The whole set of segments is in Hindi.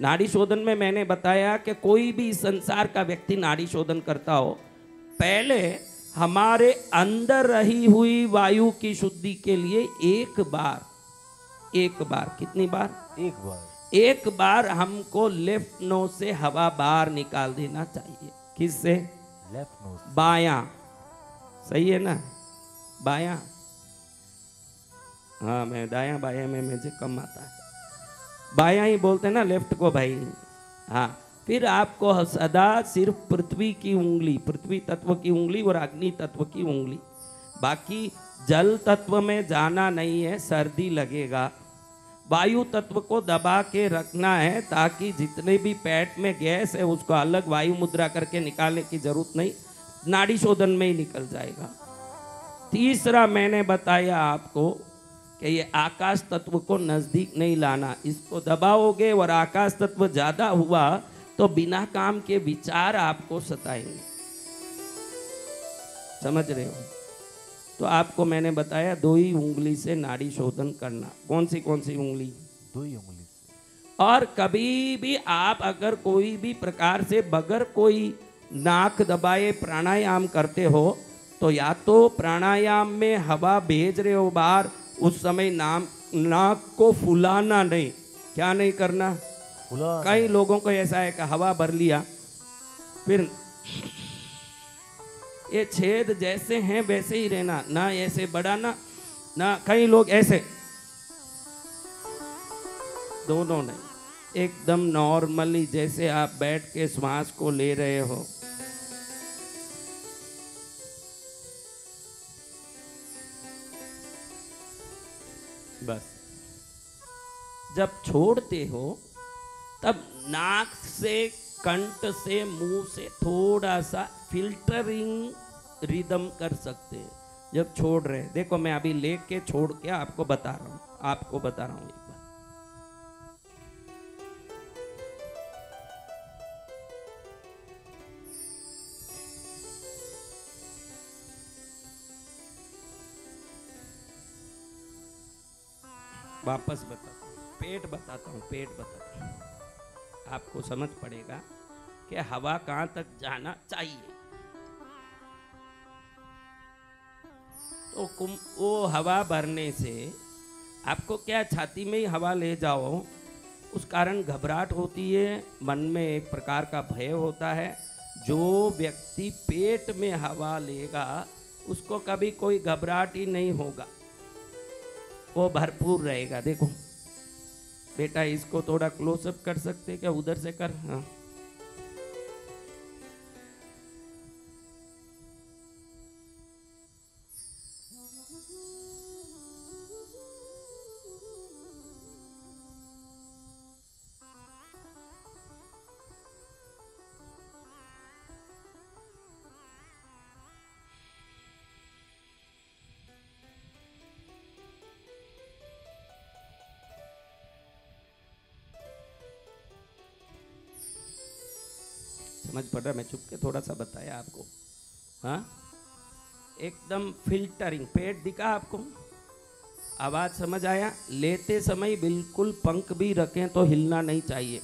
नाड़ी शोधन में मैंने बताया कि कोई भी संसार का व्यक्ति नाड़ी शोधन करता हो, पहले हमारे अंदर रही हुई वायु की शुद्धि के लिए एक बार कितनी बार? एक बार हमको लेफ्ट नोज से हवा बाहर निकाल देना चाहिए। किससे? Left nose. बायां। सही है ना? बायां। हाँ, मैं दायां बायां में मुझे कम आता है, बायां ही बोलते हैं ना लेफ्ट को भाई। हाँ, फिर आपको सदा सिर्फ पृथ्वी की उंगली, पृथ्वी तत्व की उंगली और अग्नि तत्व की उंगली, बाकी जल तत्व में जाना नहीं है, सर्दी लगेगा। वायु तत्व को दबा के रखना है ताकि जितने भी पेट में गैस है उसको अलग वायु मुद्रा करके निकालने की जरूरत नहीं, नाड़ी शोधन में ही निकल जाएगा। तीसरा मैंने बताया आपको कि ये आकाश तत्व को नजदीक नहीं लाना, इसको दबाओगे और आकाश तत्व ज्यादा हुआ तो बिना काम के विचार आपको सताएंगे। समझ रहे हो? तो आपको मैंने बताया 2 ही उंगली से नाड़ी शोधन करना। कौन सी उंगली? 2 ही उंगली से। और कभी भी आप अगर कोई भी प्रकार से बगैर कोई नाक दबाए प्राणायाम करते हो तो या तो प्राणायाम में हवा भेज रहे हो बाहर, उस समय नाक को फुलाना नहीं। क्या नहीं करना? कई लोगों को ऐसा है कि हवा भर लिया, फिर ये छेद जैसे हैं वैसे ही रहना, ना ऐसे बढ़ाना, ना कई लोग ऐसे, दोनों नहीं, एकदम नॉर्मली जैसे आप बैठ के श्वास को ले रहे हो। बस जब छोड़ते हो तब नाक से, कंठ से, मुंह से थोड़ा सा फिल्टरिंग रिदम कर सकते हैं जब छोड़ रहे हैं। देखो मैं अभी लेके छोड़ के आपको बता रहा हूं, एक बार। वापस बताता हूँ, पेट बताता हूँ, आपको समझ पड़ेगा कि हवा कहां तक जाना चाहिए। तो वो हवा भरने से आपको क्या, छाती में ही हवा ले जाओ, उस कारण घबराहट होती है, मन में एक प्रकार का भय होता है। जो व्यक्ति पेट में हवा लेगा उसको कभी कोई घबराहट ही नहीं होगा, वो भरपूर रहेगा। देखो बेटा, इसको थोड़ा क्लोजअप कर सकते क्या? उधर से कर। हाँ, समझ पड़ रहा? मैं चुप के थोड़ा सा बताया आपको। हाँ, एकदम फिल्टरिंग। पेट दिखा आपको? आवाज समझ आया? लेते समय बिल्कुल पंख भी रखें तो हिलना नहीं चाहिए,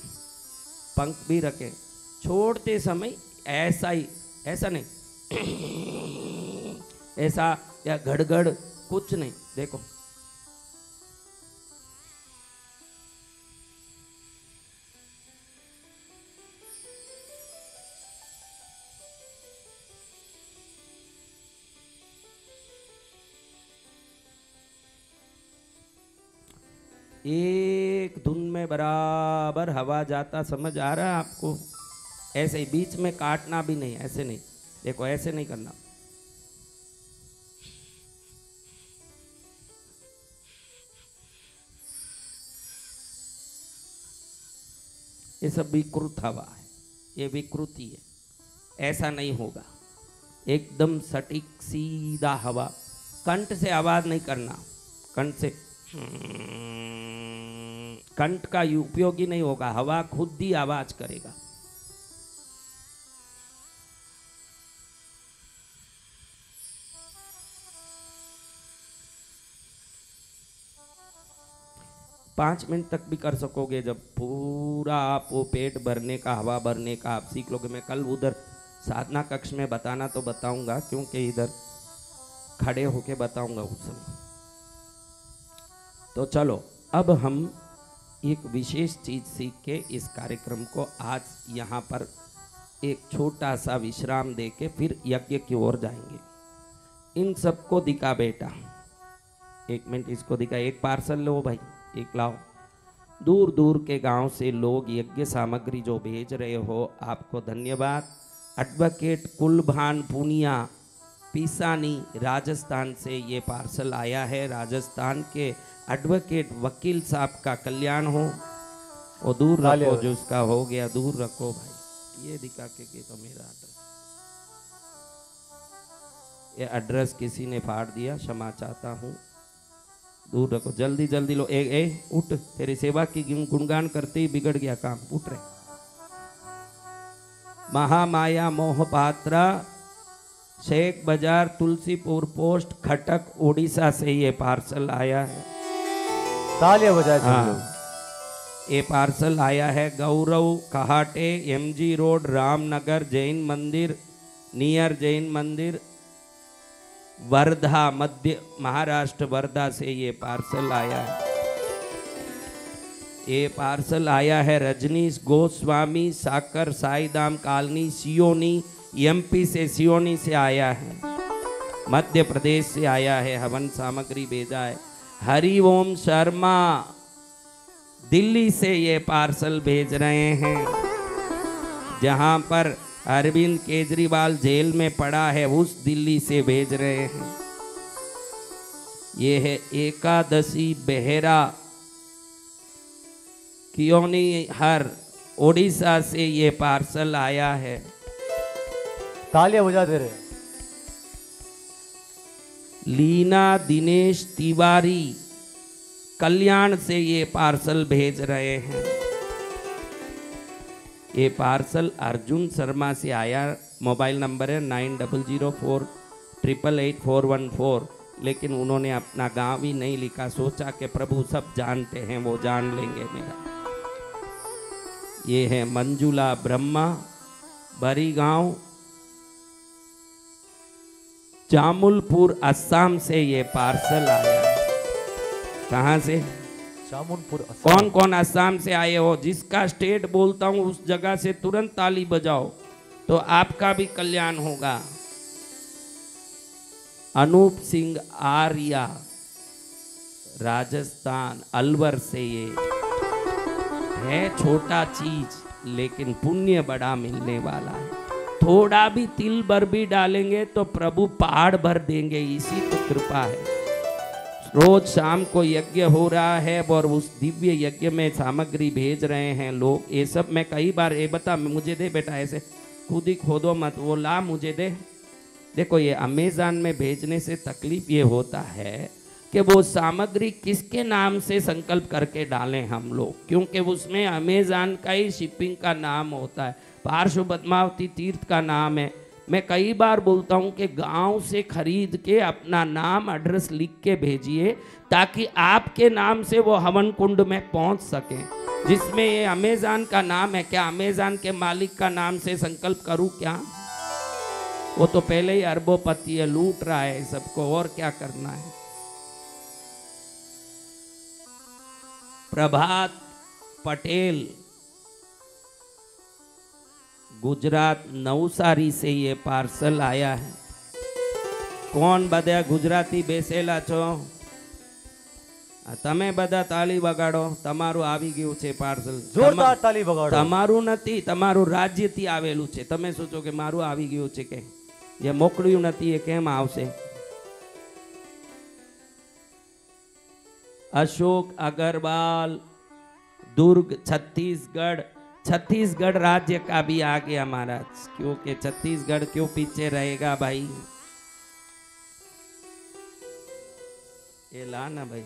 पंख भी रखें। छोड़ते समय ऐसा ही, ऐसा नहीं ऐसा या घड़घड़ कुछ नहीं। देखो एक धुन में बराबर हवा जाता, समझ आ रहा है आपको? ऐसे ही बीच में काटना भी नहीं, ऐसे नहीं। देखो ऐसे नहीं करना, ये सब विकृत हवा है, ये विकृति है, ऐसा नहीं होगा। एकदम सटीक सीधा हवा, कंठ से आवाज नहीं करना, कंठ से कंठ का उपयोग ही नहीं होगा, हवा खुद ही आवाज करेगा। 5 मिनट तक भी कर सकोगे, जब पूरा आप वो पेट भरने का, हवा भरने का आप सीख लोगे। मैं कल उधर साधना कक्ष में बताना तो बताऊंगा, क्योंकि इधर खड़े होके बताऊंगा उस समय। तो चलो अब हम एक विशेष चीज सीख के इस कार्यक्रम को आज यहाँ पर एक छोटा सा विश्राम दे के फिर यज्ञ की ओर जाएंगे। इन सबको दिखा बेटा, 1 मिनट इसको दिखा। एक पार्सल लो भाई, एक लाओ। दूर दूर के गांव से लोग यज्ञ सामग्री जो भेज रहे हो, आपको धन्यवाद। एडवोकेट कुलभान पुनिया पीसानी राजस्थान से ये पार्सल आया है। राजस्थान के एडवोकेट वकील साहब का कल्याण हो। वो दूर रखो, जो उसका हो गया दूर रखो भाई। ये दिखा के तो मेरा एड्रेस, ये एड्रेस किसी ने फाड़ दिया, क्षमा चाहता हूँ। दूर रखो, जल्दी जल्दी लो। उठ, तेरी सेवा की गुणगान करते ही बिगड़ गया काम। उठ रहे। महामाया मोहपात्रा, शेख बाजार, तुलसीपुर पोस्ट, खटक, उड़ीसा से ये पार्सल आया है। तालियां बजाए। हाँ, ये पार्सल आया है गौरव कहाटे, MG रोड, रामनगर, जैन मंदिर, नियर जैन मंदिर, वर्धा, मध्य महाराष्ट्र, वर्धा से ये पार्सल आया है। ये पार्सल आया है रजनीश गोस्वामी, साकर साईधाम कॉलोनी, सियोनी, MP से, सियोनी से आया है। मध्य प्रदेश से आया है, हवन सामग्री भेजा है। हरिओम शर्मा दिल्ली से ये पार्सल भेज रहे हैं, जहां पर अरविंद केजरीवाल जेल में पड़ा है, उस दिल्ली से भेज रहे हैं। ये है एकादशी बेहरा कियोनी हर, ओडिशा से ये पार्सल आया है। तालियां बजा दे रहे। लीना दिनेश तिवारी कल्याण से ये पार्सल भेज रहे हैं। ये पार्सल अर्जुन शर्मा से आया। मोबाइल नंबर है 9004888414, लेकिन उन्होंने अपना गांव ही नहीं लिखा। सोचा कि प्रभु सब जानते हैं, वो जान लेंगे मेरा। ये है मंजुला ब्रह्मा, बरी गांव, जामुलपुर, असम से ये पार्सल आया है। कहाँ से? जामुनपुर। कौन कौन असम से आए हो? जिसका स्टेट बोलता हूँ उस जगह से तुरंत ताली बजाओ, तो आपका भी कल्याण होगा। अनूप सिंह आर्या, राजस्थान, अलवर से ये है। छोटा चीज लेकिन पुण्य बड़ा मिलने वाला है। थोड़ा भी तिल भर भी डालेंगे तो प्रभु पहाड़ भर देंगे, इसी तो कृपा है। रोज शाम को यज्ञ हो रहा है और उस दिव्य यज्ञ में सामग्री भेज रहे हैं लोग। ये सब मैं कई बार, ये बता मुझे दे बेटा, ऐसे खुद ही खोदो मत, वो ला मुझे दे। देखो ये अमेज़न में भेजने से तकलीफ ये होता है कि वो सामग्री किसके नाम से संकल्प करके डालें हम लोग, क्योंकि उसमें अमेज़न का ही शिपिंग का नाम होता है, पार्श्व पद्मावती तीर्थ का नाम है। मैं कई बार बोलता हूँ कि गांव से खरीद के अपना नाम एड्रेस लिख के भेजिए, ताकि आपके नाम से वो हवन कुंड में पहुँच सकें। जिसमें ये अमेज़न का नाम है, क्या अमेज़न के मालिक का नाम से संकल्प करूँ क्या? वो तो पहले ही अरबोपति है, लूट रहा है सबको, और क्या करना है। प्रभात पटेल, गुजरात, नवसारी से ये पार्सल आया है। कौन बधा गुजराती बेसेला छो? તમે બધા તાળી વગાડો, તમારું આવી ગયું છે પાર્સલ। જોરદાર તાળી વગાડો। તમારું નથી, તમારું રાજ્યથી આવેલું છે। તમે સોચો કે મારું આવી ગયું છે, કે જે મોકલ્યું નથી એ કેમ આવશે? अशोक अग्रवाल, दुर्ग, छत्तीसगढ़। छत्तीसगढ़ राज्य का भी आ गया महाराज, क्योंकि छत्तीसगढ़ क्यों पीछे रहेगा भाई? ये ला ना भाई,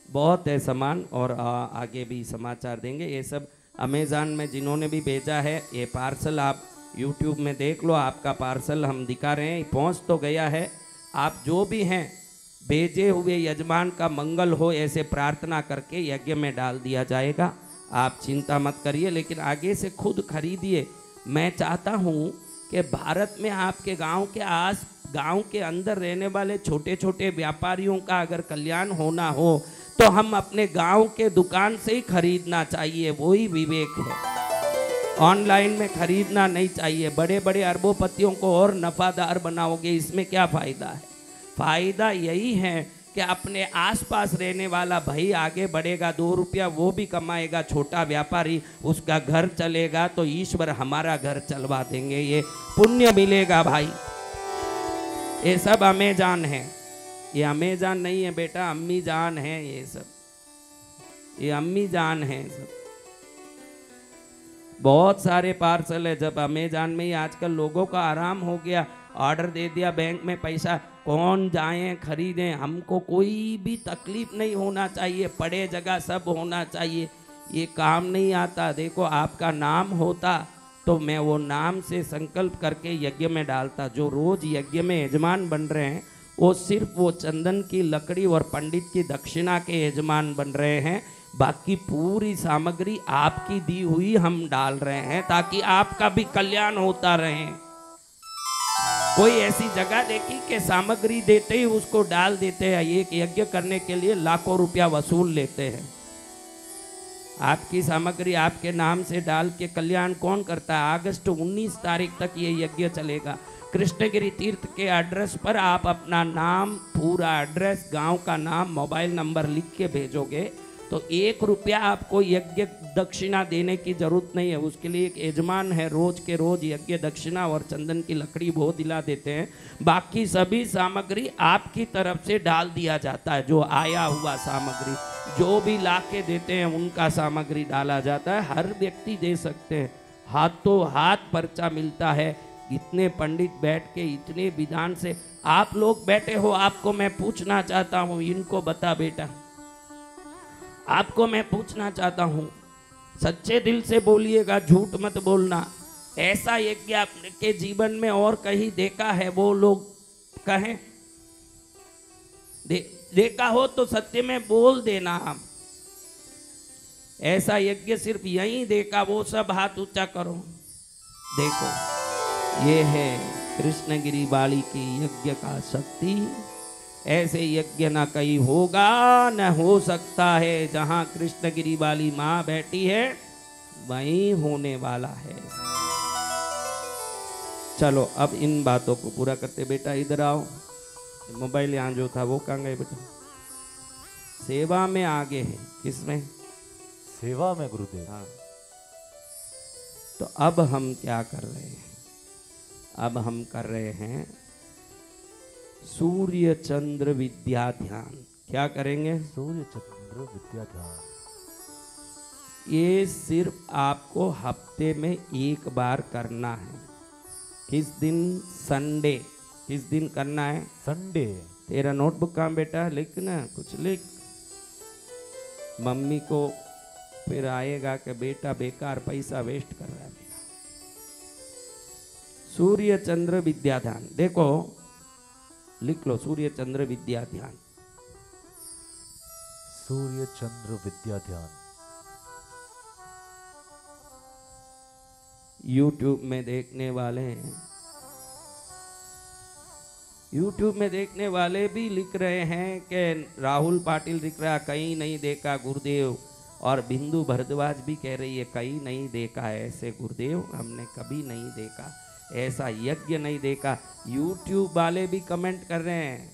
बहुत है सामान, और आगे भी समाचार देंगे। ये सब अमेज़न में जिन्होंने भी भेजा है, ये पार्सल आप YouTube में देख लो। आपका पार्सल हम दिखा रहे हैं, पहुंच तो गया है। आप जो भी हैं भेजे हुए यजमान का मंगल हो ऐसे प्रार्थना करके यज्ञ में डाल दिया जाएगा। आप चिंता मत करिए, लेकिन आगे से खुद खरीदिए। मैं चाहता हूँ कि भारत में आपके गांव के अंदर रहने वाले छोटे छोटे व्यापारियों का अगर कल्याण होना हो तो हम अपने गांव के दुकान से ही खरीदना चाहिए, वही विवेक है। ऑनलाइन में खरीदना नहीं चाहिए। बड़े बड़े अरबोपतियों को और नफादार बनाओगे, इसमें क्या फायदा है? फायदा यही है कि अपने आसपास रहने वाला भाई आगे बढ़ेगा, 2 रुपया वो भी कमाएगा, छोटा व्यापारी उसका घर चलेगा, तो ईश्वर हमारा घर चलवा देंगे, ये पुण्य मिलेगा भाई। ये सब अमेजान है, ये अमेजान नहीं है बेटा, अम्मी जान है ये सब, ये अम्मी जान है सब। बहुत सारे पार्सल है। जब अमेजान में ही आजकल लोगों का आराम हो गया, ऑर्डर दे दिया, बैंक में पैसा, कौन जाएं खरीदें, हमको कोई भी तकलीफ नहीं होना चाहिए, पड़े जगह सब होना चाहिए, ये काम नहीं आता। देखो आपका नाम होता तो मैं वो नाम से संकल्प करके यज्ञ में डालता। जो रोज यज्ञ में यजमान बन रहे हैं वो सिर्फ वो चंदन की लकड़ी और पंडित की दक्षिणा के यजमान बन रहे हैं, बाकी पूरी सामग्री आपकी दी हुई हम डाल रहे हैं ताकि आपका भी कल्याण होता रहे। कोई ऐसी जगह देखी कि सामग्री देते ही उसको डाल देते हैं, एक यज्ञ करने के लिए लाखों रुपया वसूल लेते हैं। आपकी सामग्री आपके नाम से डाल के कल्याण कौन करता है? अगस्त 19 तारीख तक ये यज्ञ चलेगा। कृष्णगिरी तीर्थ के एड्रेस पर आप अपना नाम, पूरा एड्रेस, गांव का नाम, मोबाइल नंबर लिख के भेजोगे तो 1 रुपया आपको यज्ञ दक्षिणा देने की जरूरत नहीं है। उसके लिए एक यजमान है, रोज के रोज यज्ञ दक्षिणा और चंदन की लकड़ी वो दिला देते हैं। बाकी सभी सामग्री आपकी तरफ से डाल दिया जाता है। जो आया हुआ सामग्री जो भी ला के देते हैं उनका सामग्री डाला जाता है। हर व्यक्ति दे सकते हैं, हाथों हाथ पर्चा मिलता है। इतने पंडित बैठ के इतने विधान से आप लोग बैठे हो, आपको मैं पूछना चाहता हूँ, इनको बता बेटा, आपको मैं पूछना चाहता हूँ, सच्चे दिल से बोलिएगा, झूठ मत बोलना। ऐसा यज्ञ आपके जीवन में और कहीं देखा है? वो लोग कहें देखा हो तो सत्य में बोल देना। हम ऐसा यज्ञ सिर्फ यहीं देखा, वो सब हाथ ऊंचा करो। देखो ये है कृष्णगिरी बाली की यज्ञ का शक्ति। ऐसे यज्ञ न कहीं होगा न हो सकता है। जहां कृष्णगिरी वाली माँ बैठी है वहीं होने वाला है। चलो अब इन बातों को पूरा करते। बेटा इधर आओ, मोबाइल यहाँ जो था वो कहाँ गए बेटा? सेवा में आगे है। किसमें? सेवा में गुरुदेव। हाँ, तो अब हम क्या कर रहे हैं? अब हम कर रहे हैं सूर्य चंद्र विद्या ध्यान। क्या करेंगे? सूर्य चंद्र विद्या ध्यान। ये सिर्फ आपको हफ्ते में एक बार करना है। किस दिन? संडे। किस दिन करना है? संडे। तेरा नोटबुक कहाँ बेटा? लिख ना, कुछ लिख। मम्मी को फिर आएगा कि बेटा बेकार पैसा वेस्ट कर रहा है मेरा। सूर्य चंद्र विद्या ध्यान, देखो लिख लो, सूर्य चंद्र विद्या ध्यान। सूर्य चंद्र विद्या ध्यान। YouTube में देखने वाले हैं, YouTube में देखने वाले भी लिख रहे हैं कि राहुल पाटिल लिख रहा कहीं नहीं देखा गुरुदेव, और बिंदु भरद्वाज भी कह रही है कहीं नहीं देखा ऐसे गुरुदेव, हमने कभी नहीं देखा ऐसा यज्ञ, नहीं देखा। YouTube वाले भी कमेंट कर रहे हैं,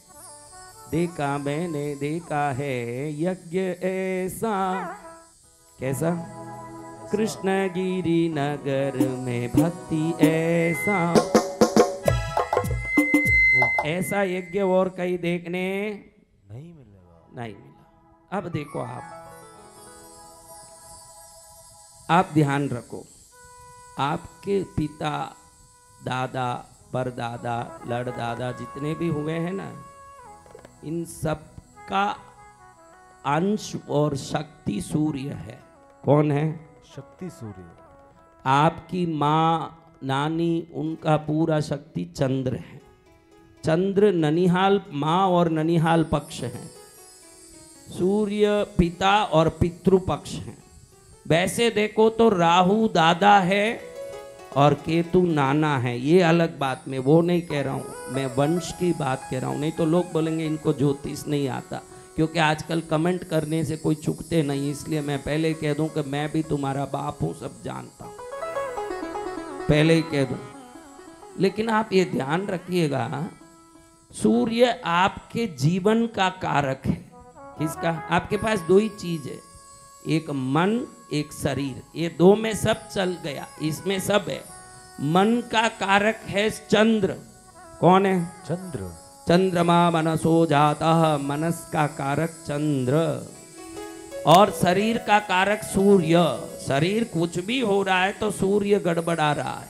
देखा मैंने देखा है यज्ञ ऐसा। कैसा? कृष्णगिरी नगर में भक्ति ऐसा। ऐसा यज्ञ और कहीं देखने नहीं मिलेगा। नहीं मिला। अब देखो आप ध्यान रखो, आपके पिता, दादा, परदादा, लड़दादा जितने भी हुए हैं ना, इन सब का अंश और शक्ति सूर्य है। कौन है? शक्ति सूर्य। आपकी माँ, नानी, उनका पूरा शक्ति चंद्र है। चंद्र ननिहाल माँ और ननिहाल पक्ष हैं, सूर्य पिता और पितृ पक्ष हैं। वैसे देखो तो राहु दादा है और केतु नाना है, ये अलग बात, मैं वो नहीं कह रहा हूँ, मैं वंश की बात कह रहा हूँ। नहीं तो लोग बोलेंगे इनको ज्योतिष नहीं आता, क्योंकि आजकल कमेंट करने से कोई चुकते नहीं, इसलिए मैं पहले कह दूं कि मैं भी तुम्हारा बाप हूं, सब जानता हूं, पहले ही कह दूं। लेकिन आप ये ध्यान रखिएगा, सूर्य आपके जीवन का कारक है। किसका? आपके पास दो ही चीज है, एक मन एक शरीर, ये दो में सब चल गया, इसमें सब है। मन का कारक है चंद्र। कौन है? चंद्र। चंद्रमा मनसो जाता, मनस का कारक चंद्र। और शरीर का कारक सूर्य। शरीर कुछ भी हो रहा है तो सूर्य गड़बड़ा रहा है।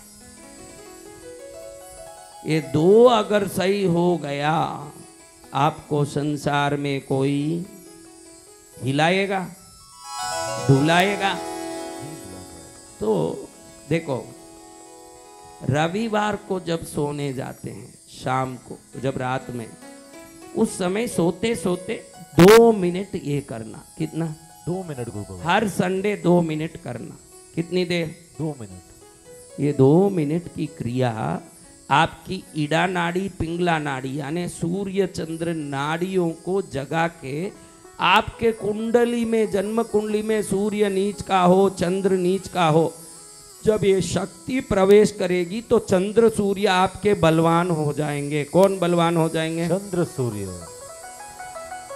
ये दो अगर सही हो गया, आपको संसार में कोई हिलाएगा, डुलाएगा। तो देखो, रविवार को जब सोने जाते हैं, शाम को जब रात में, उस समय सोते सोते 2 मिनट ये करना। कितना? 2 मिनट गुरु। हर संडे 2 मिनट करना। कितनी देर? 2 मिनट। ये 2 मिनट की क्रिया आपकी ईड़ा नाड़ी पिंगला नाड़ी यानी सूर्य चंद्र नाड़ियों को जगा के आपके कुंडली में, जन्म कुंडली में सूर्य नीच का हो, चंद्र नीच का हो, जब ये शक्ति प्रवेश करेगी तो चंद्र सूर्य आपके बलवान हो जाएंगे। कौन बलवान हो जाएंगे? चंद्र सूर्य।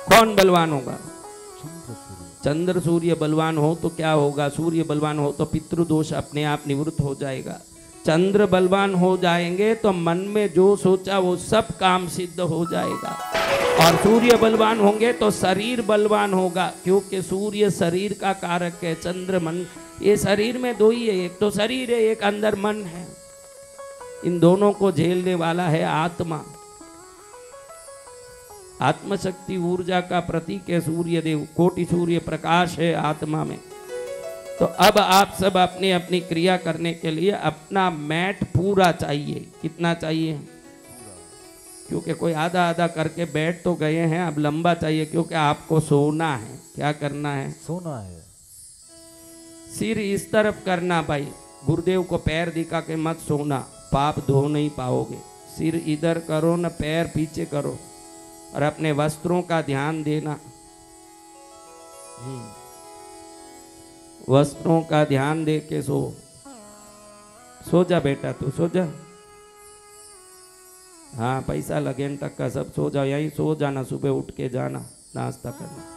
कौन बलवान होगा? चंद्र सूर्य। चंद्र सूर्य बलवान हो तो क्या होगा? सूर्य बलवान हो तो पितृदोष अपने आप निवृत्त हो जाएगा। चंद्र बलवान हो जाएंगे तो मन में जो सोचा वो सब काम सिद्ध हो जाएगा। और सूर्य बलवान होंगे तो शरीर बलवान होगा, क्योंकि सूर्य शरीर का कारक है, चंद्र मन। ये शरीर में दो ही है, एक तो शरीर है, एक अंदर मन है। इन दोनों को झेलने वाला है आत्मा। आत्मशक्ति ऊर्जा का प्रतीक है सूर्य देव, कोटि सूर्य प्रकाश है आत्मा में। तो अब आप सब अपनी अपनी क्रिया करने के लिए अपना मैट पूरा चाहिए। कितना चाहिए? क्योंकि कोई आधा आधा करके बैठ तो गए हैं, अब लंबा चाहिए, क्योंकि आपको सोना है। क्या करना है? सोना है। सिर इस तरफ करना भाई, गुरुदेव को पैर दिखा के मत सोना, पाप धो नहीं पाओगे। सिर इधर करो न पैर पीछे करो, और अपने वस्त्रों का ध्यान देना। वस्त्रों का ध्यान दे के सो जा बेटा, तू सो जा। हाँ, पैसा लगे न टक्का, सब सो जाओ, यहीं सो जाना, सुबह उठ के जाना नाश्ता करना।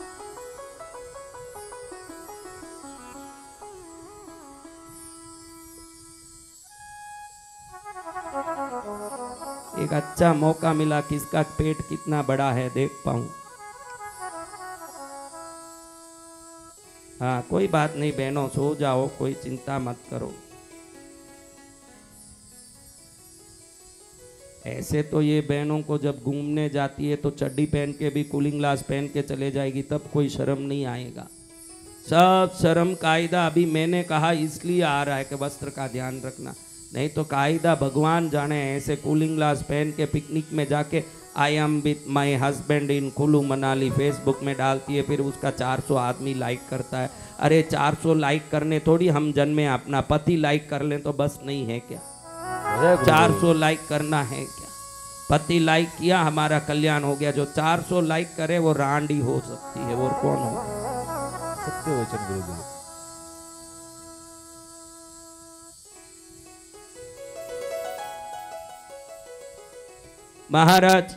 एक अच्छा मौका मिला, किसका पेट कितना बड़ा है देख पाऊं। हाँ, कोई बात नहीं बहनों, सो जाओ, कोई चिंता मत करो। ऐसे तो ये बहनों को जब घूमने जाती है तो चड्डी पहन के भी, कूलिंग ग्लास पहन के चले जाएगी, तब कोई शर्म नहीं आएगा। सब शर्म कायदा अभी मैंने कहा इसलिए आ रहा है कि वस्त्र का ध्यान रखना, नहीं तो कायदा भगवान जाने। ऐसे कूलिंग ग्लास पहन के पिकनिक में जाके I am with my husband in Kullu Manali Facebook में डालती है, फिर उसका 400 आदमी लाइक करता है। अरे 400 लाइक करने थोड़ी हम जन्मे, अपना पति लाइक कर लें तो बस नहीं है क्या? 400 लाइक करना है क्या? पति लाइक किया, हमारा कल्याण हो गया। जो 400 लाइक करे वो रांडी हो सकती है, और कौन हो? सत्य वचन गुरुदेव। महाराज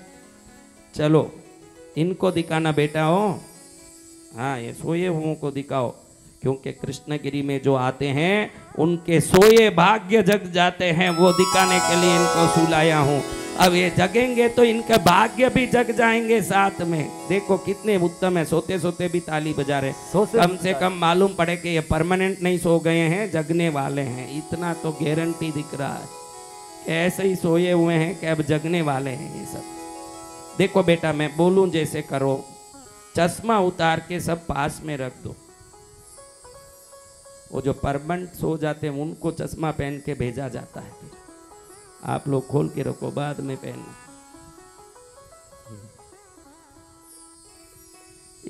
चलो इनको दिखाना बेटा हो। हाँ, ये सोए हुओं को दिखाओ, क्योंकि कृष्णगिरी में जो आते हैं उनके सोए भाग्य जग जाते हैं, वो दिखाने के लिए इनको सुलाया हूँ। अब ये जगेंगे तो इनके भाग्य भी जग जाएंगे साथ में। देखो कितने उत्तम है, सोते सोते भी ताली बजा रहे। कम से कम मालूम पड़े कि ये परमानेंट नहीं सो गए हैं, जगने वाले हैं, इतना तो गारंटी दिख रहा है। ऐसे ही सोए हुए हैं कि अब जगने वाले हैं ये सब। देखो बेटा, मैं बोलूं जैसे करो, चश्मा उतार के सब पास में रख दो। वो जो परमानेंट सो जाते हैं उनको चश्मा पहन के भेजा जाता है, फिर आप लोग खोल के रखो, बाद में पहनना।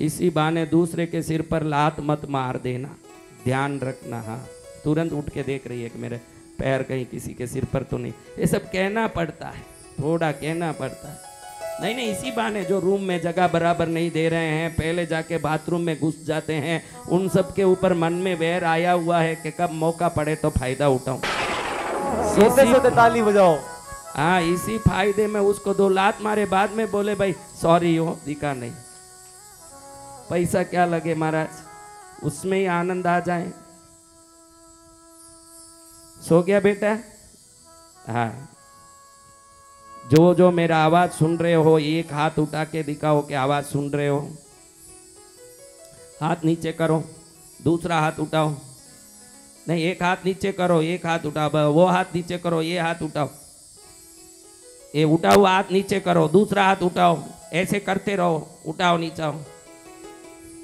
इसी बहाने दूसरे के सिर पर लात मत मार देना, ध्यान रखना। हाँ, तुरंत उठ के देख रही है कि मेरे पैर कहीं किसी के सिर पर तो नहीं। ये सब कहना पड़ता है, थोड़ा कहना पड़ता है। नहीं नहीं, इसी बहाने जो रूम में जगह बराबर नहीं दे रहे हैं, पहले जाके बाथरूम में घुस जाते हैं, उन सब के ऊपर मन में वैर आया हुआ है कि कब मौका पड़े तो फायदा उठाऊं। सोते सोते ताली बजाओ। हाँ, इसी फायदे में उसको 2 लात मारे, बाद में बोले भाई सॉरी हो, दिखा नहीं। पैसा क्या लगे महाराज, उसमें ही आनंद आ जाए। सो गया बेटा? हाँ, जो जो मेरा आवाज सुन रहे हो, एक हाथ उठा के दिखाओ कि आवाज सुन रहे हो। हाथ नीचे करो, दूसरा हाथ उठाओ। नहीं, एक हाथ नीचे करो, एक हाथ उठाओ, वो हाथ नीचे करो, ये हाथ उठाओ। ये उठाओ, हाथ नीचे करो, दूसरा हाथ उठाओ। ऐसे करते रहो, उठाओ नीचाओ।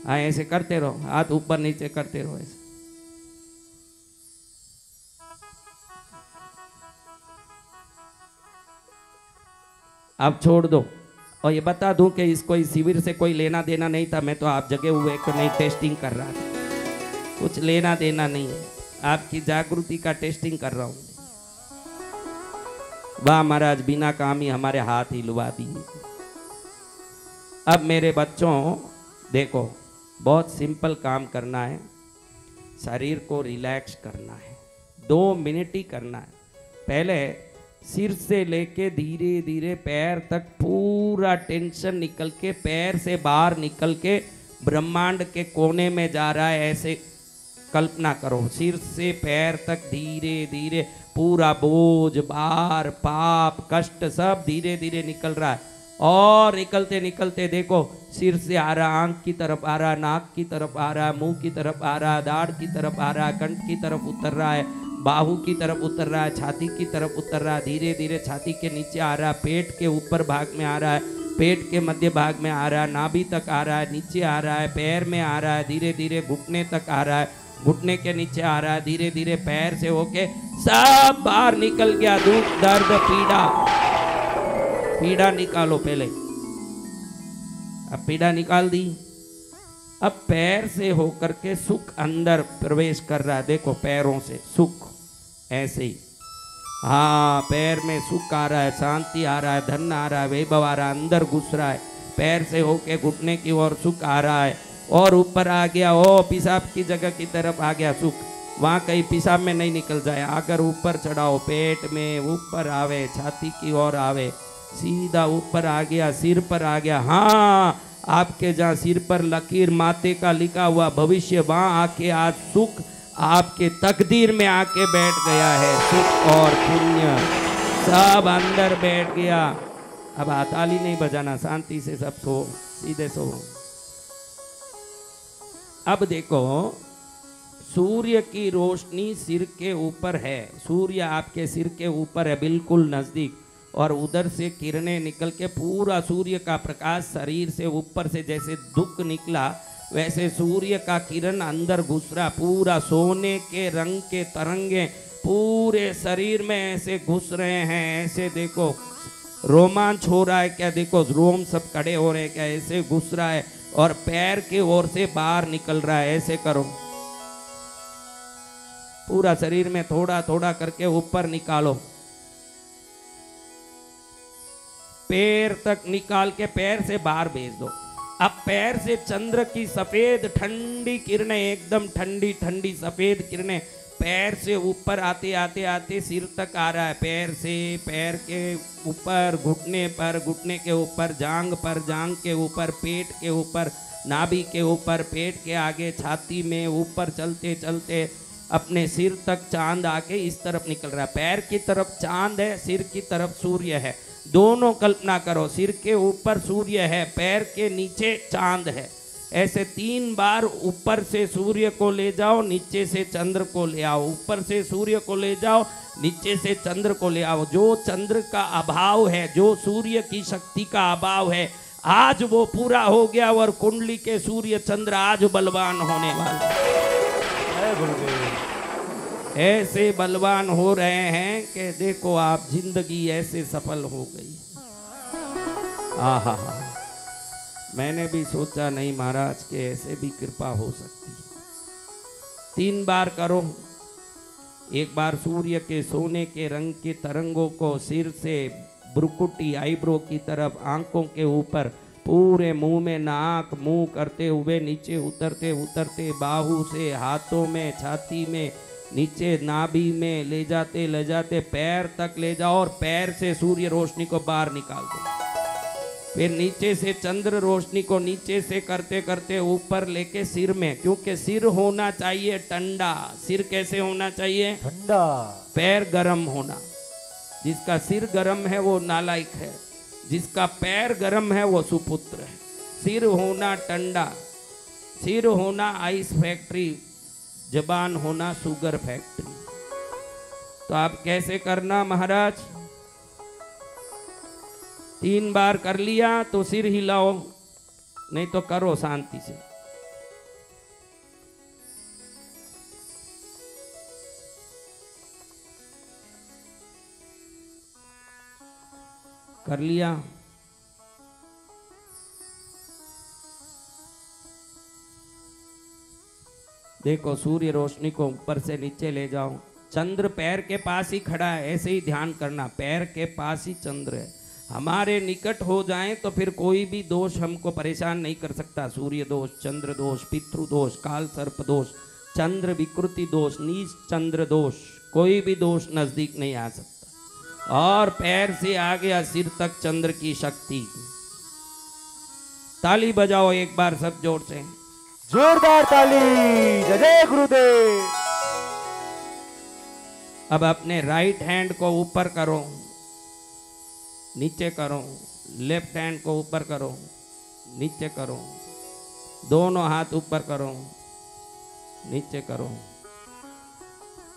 हाँ, ऐसे करते रहो, हाथ ऊपर नीचे करते रहो ऐसे। अब छोड़ दो। और ये बता दूं कि इसको इस शिविर से कोई लेना देना नहीं था। मैं तो आप जगह हुए को नहीं टेस्टिंग कर रहा था, कुछ लेना देना नहीं है, आपकी जागृति का टेस्टिंग कर रहा हूं। वाह महाराज, बिना काम ही हमारे हाथ हिलवा दिए। अब मेरे बच्चों देखो, बहुत सिंपल काम करना है, शरीर को रिलैक्स करना है, 2 मिनट ही करना है। पहले सिर से लेके धीरे धीरे पैर तक पूरा टेंशन निकल के पैर से बाहर निकल के ब्रह्मांड के कोने में जा रहा है, ऐसे कल्पना करो। सिर से पैर तक धीरे धीरे पूरा बोझ, भार, पाप, कष्ट सब धीरे धीरे निकल रहा है। और निकलते निकलते देखो, सिर से आ रहा, आंख की तरफ आ रहा, नाक की तरफ आ रहा, मुंह की तरफ आ रहा, दाढ़ की तरफ आ रहा, कंठ की तरफ उतर रहा है, बाहू की तरफ उतर रहा है, छाती की तरफ उतर रहा है, धीरे धीरे छाती के नीचे आ रहा है, पेट के ऊपर भाग में आ रहा है, पेट के मध्य भाग में आ रहा है, नाभि तक आ रहा है, नीचे आ रहा है, पैर में आ रहा है, धीरे धीरे घुटने तक आ रहा है, घुटने के नीचे आ रहा है, धीरे धीरे पैर से होके सब बाहर निकल गया। दुख, दर्द, पीड़ा, पीड़ा निकालो पहले। अब पीड़ा निकाल दी। अब पैर से होकर के सुख अंदर प्रवेश कर रहा है। देखो, पैरों से सुख ऐसे ही, हाँ, पैर में सुख आ रहा है, शांति आ रहा है, धन आ रहा है, वैभव आ रहा है, अंदर घुस रहा है। पैर से होके घुटने की ओर सुख आ रहा है, और ऊपर आ गया, ओ पेशाब की जगह की तरफ आ गया सुख। वहाँ कहीं पेशाब में नहीं निकल जाए, आकर ऊपर चढ़ाओ, पेट में ऊपर आवे, छाती की ओर आवे, सीधा ऊपर आ गया, सिर पर आ गया। हाँ, आपके जहाँ सिर पर लकीर माते का लिखा हुआ भविष्य, वहाँ आके आज सुख आपके तकदीर में आके बैठ गया है। सुख और पुण्य सब अंदर बैठ गया। अब ताली नहीं बजाना, शांति से सब सो, सीधे सो। अब देखो, सूर्य की रोशनी सिर के ऊपर है, सूर्य आपके सिर के ऊपर है, बिल्कुल नजदीक, और उधर से किरणें निकल के पूरा सूर्य का प्रकाश शरीर से ऊपर से जैसे दुख निकला, वैसे सूर्य का किरण अंदर घुस रहा, पूरा सोने के रंग के तरंगे पूरे शरीर में ऐसे घुस रहे हैं। ऐसे देखो, रोमांच हो रहा है क्या? देखो, रोम सब खड़े हो रहे हैं क्या? ऐसे घुस रहा है, और पैर के ओर से बाहर निकल रहा है। ऐसे करो, पूरा शरीर में थोड़ा थोड़ा करके ऊपर निकालो, पैर तक निकाल के पैर से बाहर भेज दो। अब पैर से चंद्र की सफेद ठंडी किरणें, एकदम ठंडी ठंडी सफेद किरणें पैर से ऊपर आते आते आते सिर तक आ रहा है। पैर से, पैर के ऊपर, घुटने पर, घुटने के ऊपर, जांग पर, जांग के ऊपर, पेट के ऊपर, नाभि के ऊपर, पेट के आगे, छाती में, ऊपर चलते चलते अपने सिर तक चांद आके इस तरफ निकल रहा है। पैर की तरफ चांद है, सिर की तरफ सूर्य है। दोनों कल्पना करो, सिर के ऊपर सूर्य है, पैर के नीचे चांद है। ऐसे 3 बार ऊपर से सूर्य को ले जाओ, नीचे से चंद्र को ले आओ, ऊपर से सूर्य को ले जाओ, नीचे से चंद्र को ले आओ। जो चंद्र का अभाव है, जो सूर्य की शक्ति का अभाव है, आज वो पूरा हो गया, और कुंडली के सूर्य चंद्र आज बलवान होने वाले, ऐसे बलवान हो रहे हैं कि देखो आप, जिंदगी ऐसे सफल हो गई। आहा, मैंने भी सोचा नहीं महाराज के ऐसे भी कृपा हो सकती है। 3 बार करो। एक बार सूर्य के सोने के रंग के तरंगों को सिर से ब्रुकुटी आईब्रो की तरफ आंखों के ऊपर पूरे मुंह में नाक मुंह करते हुए नीचे उतरते उतरते बाहू से हाथों में छाती में नीचे नाभि में ले जाते पैर तक ले जाओ और पैर से सूर्य रोशनी को बाहर निकाल दो। फिर नीचे से चंद्र रोशनी को नीचे से करते करते ऊपर लेके सिर में, क्योंकि सिर होना चाहिए ठंडा। सिर कैसे होना चाहिए? ठंडा। पैर गरम होना। जिसका सिर गरम है वो नालायक है, जिसका पैर गरम है वो सुपुत्र है। सिर होना ठंडा, सिर होना आइस फैक्ट्री, जबान होना शुगर फैक्ट्री। तो आप कैसे करना महाराज? 3 बार कर लिया तो सिर हिलाओ, नहीं तो करो शांति से। कर लिया? देखो सूर्य रोशनी को ऊपर से नीचे ले जाओ। चंद्र पैर के पास ही खड़ा है, ऐसे ही ध्यान करना, पैर के पास ही चंद्र है। हमारे निकट हो जाएं तो फिर कोई भी दोष हमको परेशान नहीं कर सकता। सूर्य दोष, चंद्र दोष, पितृ दोष, काल सर्प दोष, चंद्र विकृति दोष, नीच चंद्र दोष, कोई भी दोष नजदीक नहीं आ सकता। और पैर से आ गया सिर तक चंद्र की शक्ति। ताली बजाओ एक बार सब जोर से, जोरदार ताली। जय जय गुरुदेव। अब अपने राइट हैंड को ऊपर करो, नीचे करो, लेफ्ट हैंड को ऊपर करो, नीचे करो, दोनों हाथ ऊपर करो, नीचे करो।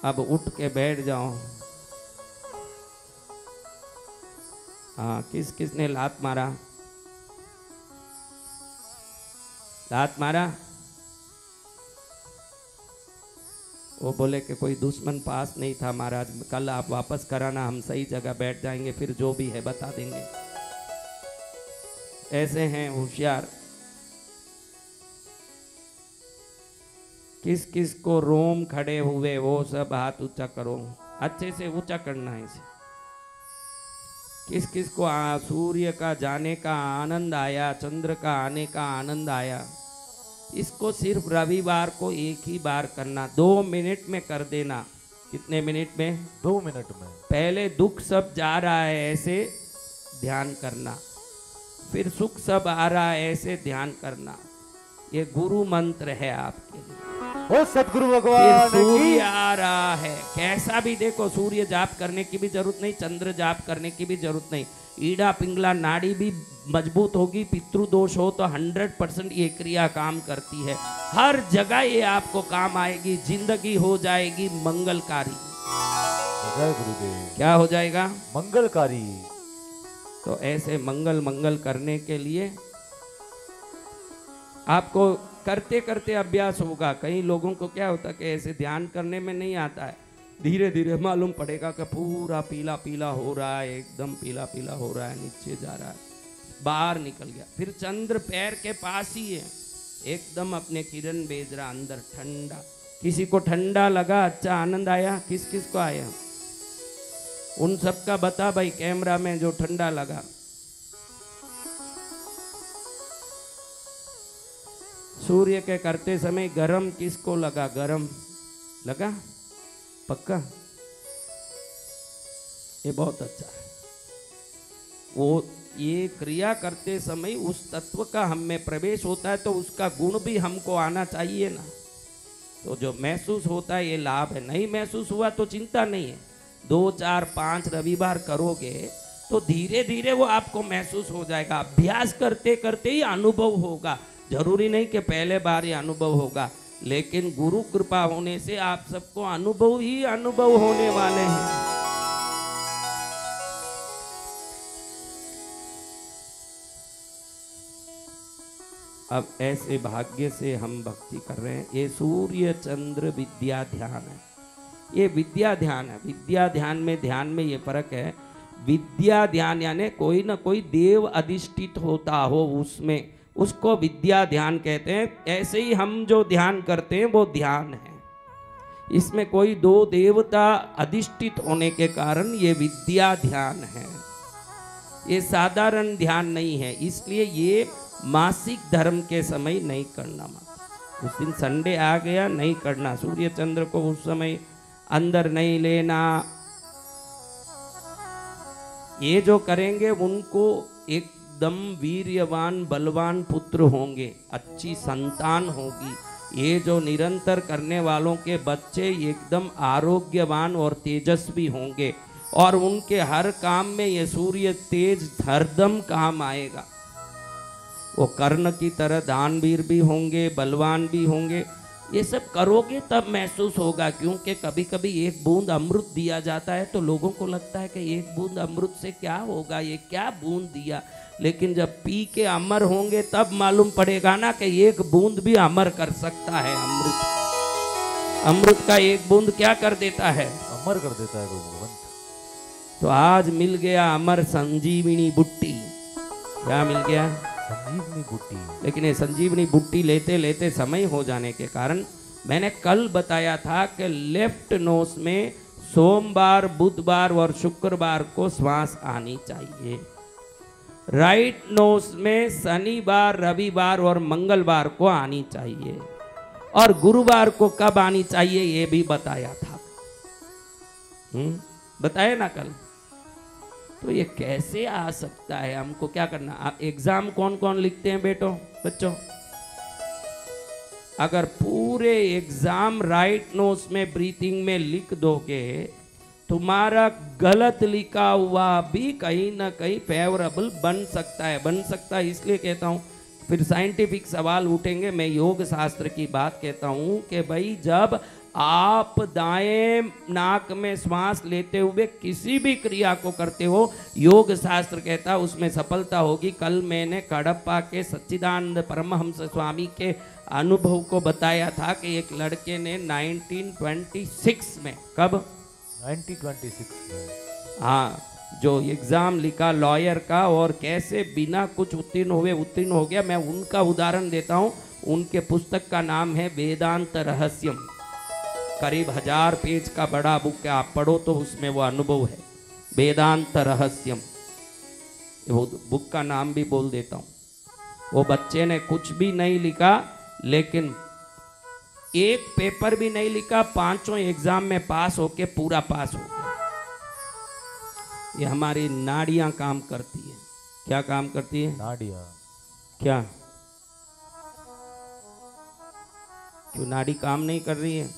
अब उठ के बैठ जाओ। हाँ, किस किस ने लात मारा? लात मारा? वो बोले कि कोई दुश्मन पास नहीं था महाराज, कल आप वापस कराना, हम सही जगह बैठ जाएंगे, फिर जो भी है बता देंगे। ऐसे हैं होशियार। किस किस को रोम खड़े हुए वो सब हाथ ऊंचा करो, अच्छे से ऊंचा करना है इसे। किस किस को सूर्य का जाने का आनंद आया, चंद्र का आने का आनंद आया। इसको सिर्फ रविवार को एक ही बार करना, 2 मिनट में कर देना। कितने मिनट में? 2 मिनट में। पहले दुख सब जा रहा है ऐसे ध्यान करना, फिर सुख सब आ रहा है ऐसे ध्यान करना। ये गुरु मंत्र है आपके लिए। ओ सतगुरु भगवान फिर सूर्य आ रहा है, कैसा भी देखो, सूर्य जाप करने की भी जरूरत नहीं, चंद्र जाप करने की भी जरूरत नहीं। ईड़ा पिंगला नाड़ी भी मजबूत होगी। पितृदोष हो तो 100% ये क्रिया काम करती है। हर जगह ये आपको काम आएगी, जिंदगी हो जाएगी मंगलकारी। जय गुरुदेव। क्या हो जाएगा? मंगलकारी। तो ऐसे मंगल करने के लिए आपको करते करते अभ्यास होगा। कई लोगों को क्या होता है कि ऐसे ध्यान करने में नहीं आता है, धीरे धीरे मालूम पड़ेगा कि पूरा पीला पीला हो रहा है, एकदम पीला पीला हो रहा है, नीचे जा रहा है, बाहर निकल गया। फिर चंद्र पैर के पास ही है, एकदम अपने किरण भेज रहा अंदर ठंडा। किसी को ठंडा लगा, अच्छा आनंद आया? किस किस को आया? उन सब का बता भाई कैमरा में जो ठंडा लगा। सूर्य के करते समय गरम किसको लगा? गरम लगा? पक्का? ये बहुत अच्छा है। वो ये क्रिया करते समय उस तत्व का हम में प्रवेश होता है तो उसका गुण भी हमको आना चाहिए ना। तो जो महसूस होता है ये लाभ है, नहीं महसूस हुआ तो चिंता नहीं है। 2, 4, 5 रविवार करोगे तो धीरे धीरे वो आपको महसूस हो जाएगा। अभ्यास करते करते ही अनुभव होगा। जरूरी नहीं कि पहले बार ही अनुभव होगा, लेकिन गुरु कृपा होने से आप सबको अनुभव ही अनुभव होने वाले हैं। अब ऐसे भाग्य से हम भक्ति कर रहे हैं। ये सूर्य चंद्र विद्या ध्यान है, ये विद्या ध्यान है। विद्या ध्यान में ये फर्क है। विद्या ध्यान यानी कोई ना कोई देव अधिष्ठित होता हो, उसमें उसको विद्या ध्यान कहते हैं। ऐसे ही हम जो ध्यान करते हैं वो ध्यान है। इसमें कोई दो देवता अधिष्ठित होने के कारण ये विद्या ध्यान है, ये साधारण ध्यान नहीं है। इसलिए ये मासिक धर्म के समय नहीं करना। उस दिन संडे आ गया, नहीं करना। सूर्य चंद्र को उस समय अंदर नहीं लेना। ये जो करेंगे उनको एकदम वीर्यवान बलवान पुत्र होंगे, अच्छी संतान होगी। ये जो निरंतर करने वालों के बच्चे एकदम आरोग्यवान और तेजस्वी होंगे, और उनके हर काम में ये सूर्य तेज हरदम काम आएगा। वो कर्ण की तरह दानवीर भी होंगे, बलवान भी होंगे। ये सब करोगे तब महसूस होगा, क्योंकि कभी कभी एक बूंद अमृत दिया जाता है तो लोगों को लगता है कि एक बूंद अमृत से क्या होगा, ये क्या बूंद दिया। लेकिन जब पी के अमर होंगे तब मालूम पड़ेगा ना कि एक बूंद भी अमर कर सकता है। अमृत का एक बूंद क्या कर देता है? अमर कर देता है भगवान। तो आज मिल गया अमर संजीवनी बुट्टी। क्या मिल गया? संजीवनी बुट्टी। लेकिन ये संजीवनी बुट्टी लेते लेते समय हो जाने के कारण मैंने कल बताया था कि लेफ्ट नोज में सोमवार, बुधवार और शुक्रवार को श्वास आनी चाहिए। राइट नोज में शनिवार, रविवार और मंगलवार को आनी चाहिए। और गुरुवार को कब आनी चाहिए ये भी बताया था। बताया ना कल। तो ये कैसे आ सकता है? हमको क्या करना? आप एग्जाम कौन कौन लिखते हैं बच्चों? अगर पूरे एग्जाम राइट नोज में ब्रीथिंग में लिख दोगे, तुम्हारा गलत लिखा हुआ भी कहीं ना कहीं फेवरेबल बन सकता है। बन सकता है इसलिए कहता हूँ, फिर साइंटिफिक सवाल उठेंगे। मैं योग शास्त्र की बात कहता हूँ कि भाई जब आप दाएं नाक में श्वास लेते हुए किसी भी क्रिया को करते हो, योग शास्त्र कहता है उसमें सफलता होगी। कल मैंने कडप्पा के सच्चिदानंद परमहंस स्वामी के अनुभव को बताया था कि एक लड़के ने 1926 में, कब? 1926 में, हाँ, जो एग्जाम लिखा लॉयर का, और कैसे बिना कुछ उत्तीर्ण हो गया। मैं उनका उदाहरण देता हूँ। उनके पुस्तक का नाम है वेदांत रहस्यम। करीब 1000 पेज का बड़ा बुक है, आप पढ़ो तो उसमें वो अनुभव है, वेदांत रहस्यम। वो बुक का नाम भी बोल देता हूँ। वो बच्चे ने कुछ भी नहीं लिखा, लेकिन एक पेपर भी नहीं लिखा, 5 एग्जाम में पास होके पूरा पास हो गया। ये हमारी नाड़ियां काम करती है। क्या काम करती है? नाड़ियां। क्या? क्यों नाड़ी काम नहीं कर रही है?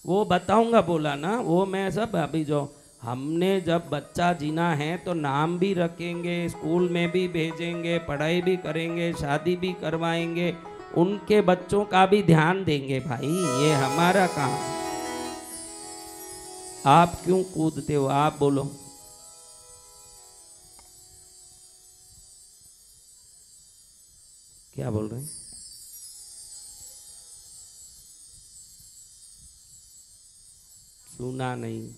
वो बताऊंगा बोला ना। वो मैं सब अभी जो हमने जब बच्चा जीना है तो नाम भी रखेंगे, स्कूल में भी भेजेंगे, पढ़ाई भी करेंगे, शादी भी करवाएंगे, उनके बच्चों का भी ध्यान देंगे। भाई ये हमारा काम। आप क्यों कूदते हो? आप बोलो। क्या बोल रहे हैं? सुना नहीं।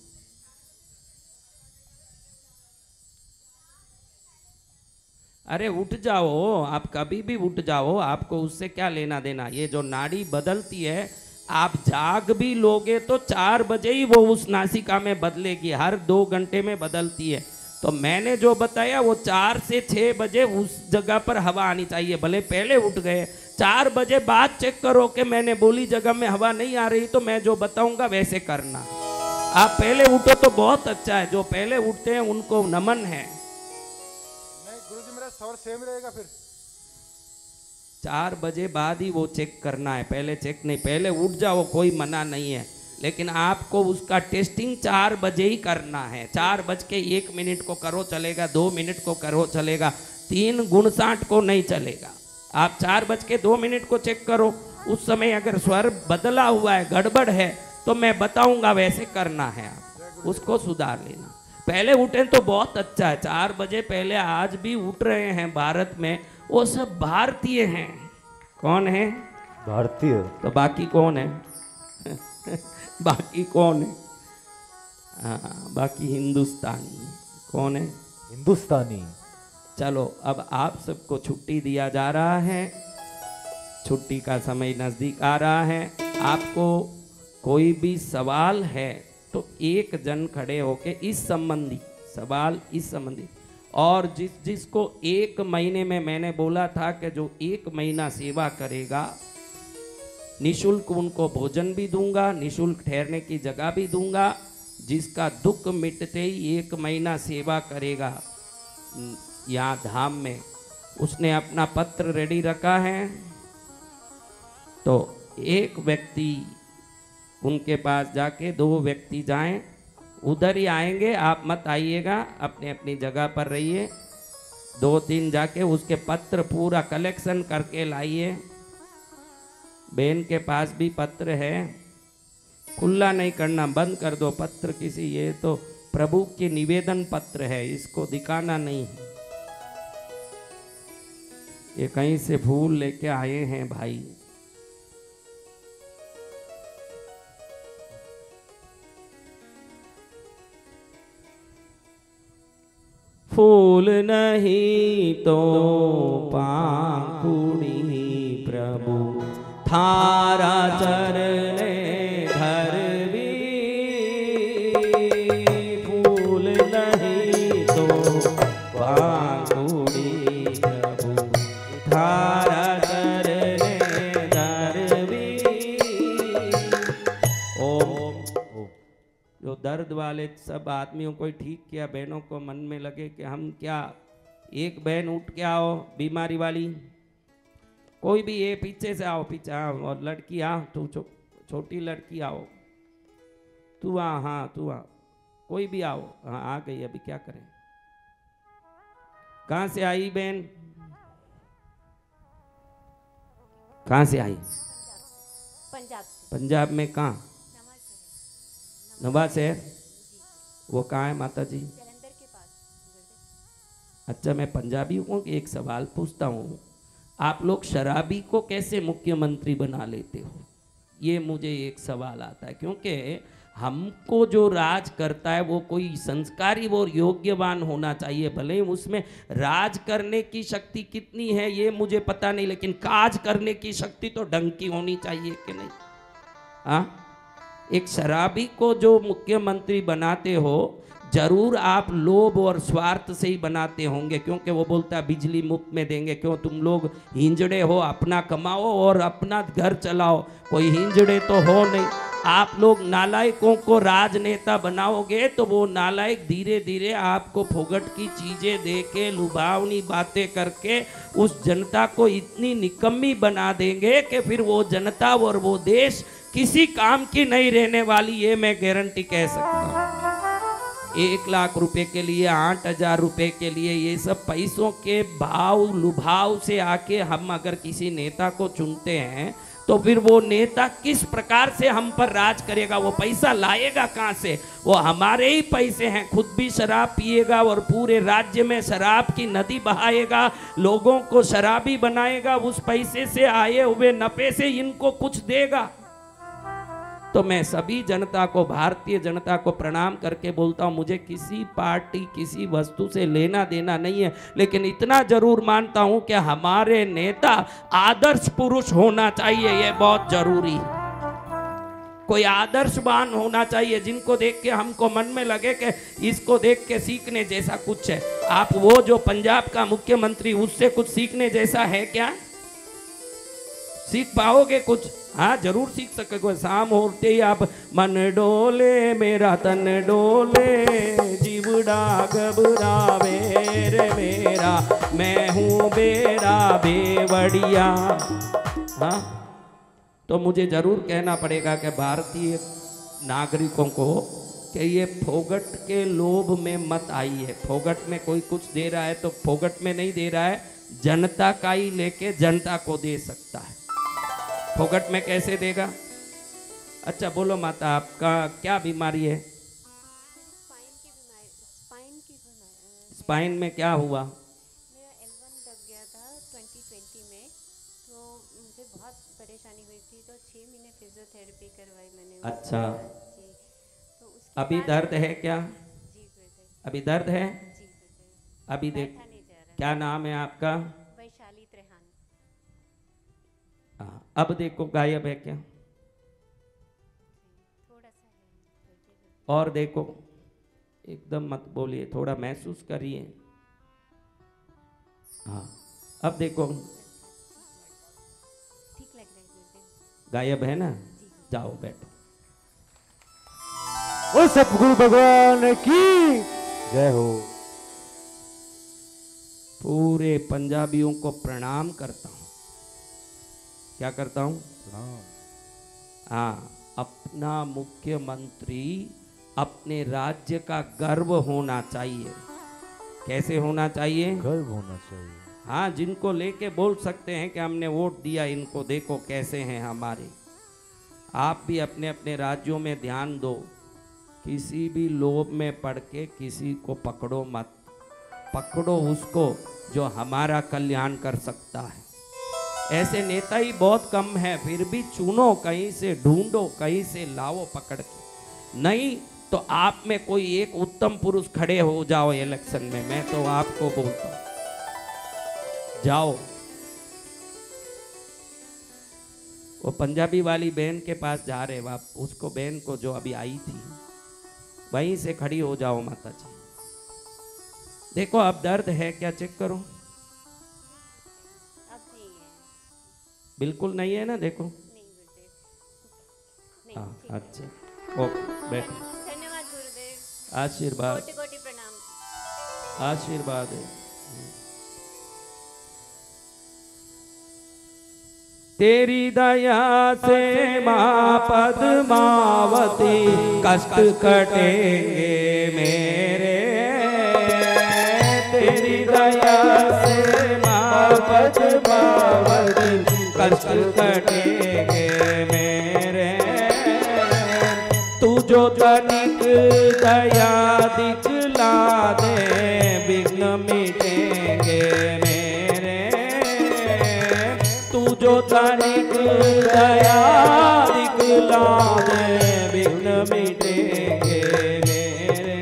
अरे उठ जाओ, आप कभी भी उठ जाओ, आपको उससे क्या लेना देना। ये जो नाड़ी बदलती है, आप जाग भी लोगे तो 4 बजे ही वो उस नासिका में बदलेगी, हर 2 घंटे में बदलती है। तो मैंने जो बताया वो 4 से 6 बजे उस जगह पर हवा आनी चाहिए। भले पहले उठ गए, 4 बजे बाद चेक करो कि मैंने बोली जगह में हवा नहीं आ रही, तो मैं जो बताऊंगा वैसे करना। आप पहले उठो तो बहुत अच्छा है। जो पहले उठते हैं उनको नमन है। नहीं गुरुजी, मेरा सवाल सेम रहेगा फिर। 4 बजे बाद ही वो चेक करना है, पहले चेक नहीं। पहले उठ जाओ, कोई मना नहीं है, लेकिन आपको उसका टेस्टिंग 4 बजे ही करना है। 4:01 को करो चलेगा, 2 मिनट को करो चलेगा, 3:59 को नहीं चलेगा। आप 4:02 को चेक करो। उस समय अगर स्वर बदला हुआ है, गड़बड़ है, तो मैं बताऊंगा वैसे करना है। आप उसको सुधार लेना। पहले उठे तो बहुत अच्छा है। 4 बजे पहले आज भी उठ रहे हैं भारत में, वो सब भारतीय हैं। कौन है? भारतीय। तो बाकी कौन है? बाकी कौन है? हाँ, बाकी हिंदुस्तानी। कौन है? हिंदुस्तानी। चलो अब आप सबको छुट्टी दिया जा रहा है, छुट्टी का समय नज़दीक आ रहा है। आपको कोई भी सवाल है तो एक जन खड़े होके इस संबंधी सवाल, इस संबंधी, और जिसको 1 महीने में मैंने बोला था कि जो 1 महीना सेवा करेगा निशुल्क उनको भोजन भी दूंगा, निशुल्क ठहरने की जगह भी दूंगा। जिसका दुख मिटते ही 1 महीना सेवा करेगा यहाँ धाम में, उसने अपना पत्र रेडी रखा है, तो एक व्यक्ति उनके पास जाके, 2 व्यक्ति जाएं, उधर ही आएंगे, आप मत आइएगा, अपने अपनी जगह पर रहिए। 2-3 जाके उसके पत्र पूरा कलेक्शन करके लाइए। बहन के पास भी पत्र है, खुला नहीं करना, बंद कर दो पत्र किसी, ये तो प्रभु के निवेदन पत्र है, इसको दिखाना नहीं है। ये कहीं से फूल लेके आए हैं भाई। फूल नहीं तो पाखुड़ी प्रभु थारा चरणे धरवी, फूल नहीं तो पाखुड़ी प्रभु थारा चरणे धरवी। ओम। जो दर्द वाले सब आदमियों को ठीक किया, बहनों को मन में लगे कि हम क्या, एक बहन उठ के आओ बीमारी वाली, कोई भी, ये पीछे से आओ, पीछे आओ, और लड़की आ, तू छोटी लड़की आओ, तू आ, हाँ तू आ, कोई भी आओ, हाँ आ गई, अभी क्या करें। कहाँ से आई बहन, कहाँ से आई? पंजाब से। पंजाब में कहाँ? नवा शहर। वो कहाँ है माता जी? जलंधर के पास। अच्छा, मैं पंजाबी हूँ, एक सवाल पूछता हूँ, आप लोग शराबी को कैसे मुख्यमंत्री बना लेते हो? ये मुझे एक सवाल आता है, क्योंकि हमको जो राज करता है वो कोई संस्कारी और योग्यवान होना चाहिए। भले ही उसमें राज करने की शक्ति कितनी है ये मुझे पता नहीं, लेकिन काज करने की शक्ति तो ढंग की होनी चाहिए कि नहीं? हाँ, एक शराबी को जो मुख्यमंत्री बनाते हो, जरूर आप लोभ और स्वार्थ से ही बनाते होंगे, क्योंकि वो बोलता है बिजली मुफ्त में देंगे। क्यों? तुम लोग हिंजड़े हो, अपना कमाओ और अपना घर चलाओ, कोई हिंजड़े तो हो नहीं। आप लोग नालायकों को राजनेता बनाओगे तो वो नालायक धीरे धीरे आपको फोगट की चीजें दे के, लुभावनी बातें करके उस जनता को इतनी निकम्मी बना देंगे कि फिर वो जनता और वो देश किसी काम की नहीं रहने वाली। ये मैं गारंटी कह सकता हूँ। 1 लाख रुपए के लिए, 8,000 रुपए के लिए, ये सब पैसों के भाव लुभाव से आके हम अगर किसी नेता को चुनते हैं तो फिर वो नेता किस प्रकार से हम पर राज करेगा? वो पैसा लाएगा कहाँ से? वो हमारे ही पैसे हैं, खुद भी शराब पिएगा और पूरे राज्य में शराब की नदी बहाएगा, लोगों को शराबी बनाएगा, उस पैसे से आए हुए नफे से इनको कुछ देगा। तो मैं सभी जनता को, भारतीय जनता को प्रणाम करके बोलता हूं, मुझे किसी पार्टी, किसी वस्तु से लेना देना नहीं है, लेकिन इतना जरूर मानता हूं कि हमारे नेता आदर्श पुरुष होना चाहिए। ये बहुत जरूरी है। कोई आदर्शवान होना चाहिए जिनको देख के हमको मन में लगे कि इसको देख के सीखने जैसा कुछ है। आप वो जो पंजाब का मुख्यमंत्री, उससे कुछ सीखने जैसा है क्या? सीख पाओगे कुछ? हाँ, जरूर सीख सकोगे। शाम होते ही आप मन डोले मेरा तन डोले, जीवड़ा घबरावे रे मेरा, मैं हूँ बेरा बेवड़िया। हाँ, तो मुझे जरूर कहना पड़ेगा कि भारतीय नागरिकों को कि ये फोगट के लोभ में मत आइए। फोगट में कोई कुछ दे रहा है तो फोगट में नहीं दे रहा है, जनता का ही लेके जनता को दे सकता है। फोगट में कैसे देगा? अच्छा बोलो माता, आपका क्या बीमारी है? स्पाइन में क्या हुआ? मेरा L1 दब गया था 2020 में, तो मुझे बहुत परेशानी हुई थी, तो 6 महीने फिजियोथेरेपी करवाई मैंने। अच्छा, जी, तो उसके अभी बाद दर्द है क्या? जी गुरुदेव। अभी दर्द है? जी गुरुदेव। अभी देख, बैठा नहीं जा रहा क्या नाम है आपका? वैशाली त्रेहान। हाँ, अब देखो गायब है क्या? थोड़ा सा है। और देखो, एकदम मत बोलिए, थोड़ा महसूस करिए। हाँ, अब देखो ठीक लग रहा है गुरुदेव। गायब है ना? जाओ बैठो। ओ सतगुरु भगवान की जय हो। पूरे पंजाबियों को प्रणाम करता हूँ। क्या करता हूँ? प्रणाम। हाँ, अपना मुख्यमंत्री अपने राज्य का गर्व होना चाहिए। कैसे होना चाहिए? गर्व होना चाहिए। हाँ, जिनको लेके बोल सकते हैं कि हमने वोट दिया इनको, देखो कैसे हैं हमारे। आप भी अपने अपने राज्यों में ध्यान दो। किसी भी लोभ में पड़ के किसी को पकड़ो मत। पकड़ो उसको जो हमारा कल्याण कर सकता है। ऐसे नेता ही बहुत कम है, फिर भी चुनो, कहीं से ढूंढो, कहीं से लाओ पकड़ के। नहीं तो आप में कोई एक उत्तम पुरुष खड़े हो जाओ इलेक्शन में। मैं तो आपको बोलता हूं, जाओ। वो पंजाबी वाली बहन के पास जा रहे आप, उसको बहन को जो अभी आई थी, वहीं से खड़ी हो जाओ माता जी। देखो अब दर्द है क्या, चेक करो। अब नहीं है। बिल्कुल नहीं है ना? देखो। नहीं गुरुदेव, नहीं। हाँ, ठीक है। अच्छा, ओके, बैठो। धन्यवाद गुरुदेव। आशीर्वाद, कोटि कोटि प्रणाम। आशीर्वाद है। तेरी दया से माँ पद्मावती कष्ट कटेंगे मेरे। तेरी दया से माँ पद्मावती कष्ट कटेंगे मेरे। तू जो तनिक दया दिखला दे, विघ्न मिटेंगे मेरे। तू जो तनिक दया दिखला दे, विघ्न मिटेंगे मेरे।